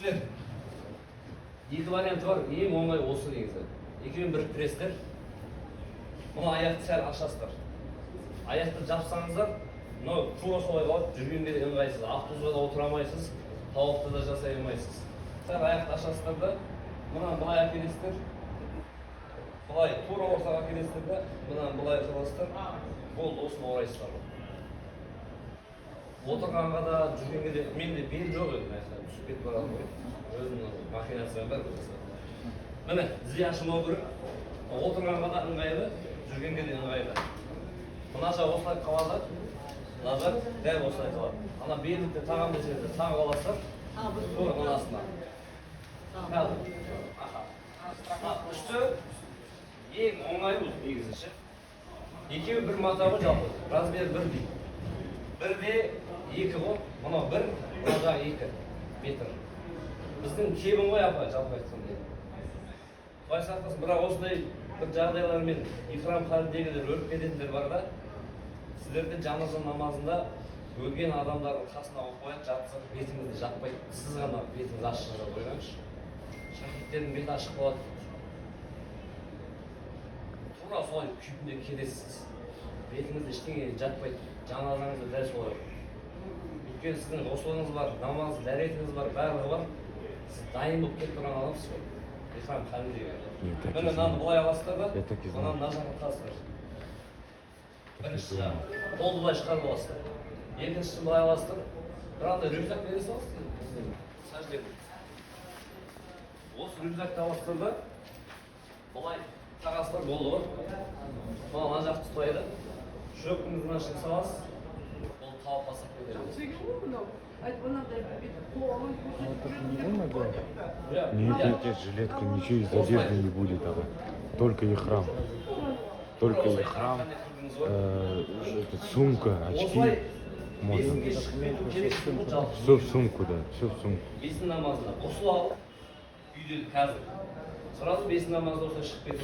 күштілер. Екі варианты бар, ең оңай осы негізі. Екеуін біріктіресіздер. Мұны аяқты сәл ашасыздар. Аяқты жапсаңыздар, мынау тура солай қалады, жүргенге де ыңғайсыз. Автобусқа да отыра алмайсыз, тауықты да жасай алмайсыз. Сәл аяқты ашасыздар да, мынаны былай әкелесіздер. Былай тура ортаға әкелесіздер да, мынаны былай қыласыздар. Болды, осыны орайсыздар. Отырғанға да, жүргенге де, менде бел жоқ еді, түсіп кетіп барады ғой. Өзімнің махинацияға бар болса. Міне, тізе ашылмау керек. Отырғанға да ыңғайлы, жүргенге де ыңғайлы. Мына жақ осылай қалады, мына жақ дәл осылай қалады. Ана белдікті тағам десеңіздер, тағып аласыздар, тура мынасына. Үшті ең оңай бұл негізінше. Екеуі бір мата ғой жалпы, размер бірдей. Бірде екі ғой, мынау бір, мына жағы 2 метр. Біздің кебін ғой апа, жалпы айтқанда. Құдай сақтасын, бірақ осындай бір жағдайлармен ихрам халіндегілер өліп кететіндер бар да, сіздерде жаназа намазында өлген адамдардың қасына қойып қояды, жатсақ бетіңізді жаппайды, сіз ғана бетіңізді ашық қойғаншы. Шахидтердің беті ашық болады. Тура солай күйінде келесіз. Бетіңізді ештеңе жатпайды, жаназаңызды дәл солай. Өйткені сіздің ғұслыңыз бар, намаз, дәретіңіз бар, барлығы бар. Сіз дайын болып кетіп тұрған адамсыз ғой. Ихрам халіндегі. Міне мынаны былай аласыздар да, мынаны мына жаққа тасыздар. Бірінші жағы. Қолды былай шығарып аласыздар. Екіншісін былай аласыздар. Бір андай рюкзак бере саласыздар. Сәжден. Осы рюкзакты аласыздар да, былай тағасыздар, болды ғой. Мына жақты ұстайды. Шөпіңіздің ашып саласыз. Ол тауып басып кетеді. Никаких жилетка, ничего из одежды не будет. Только ихрам. Только ихрам, сумка, очки. Можно. Все в сумку, да, все в сумку. Бесін намазына қосыл алып, үйдегі қазір. Сразу бесін намазда осылай шығып кетіңіз.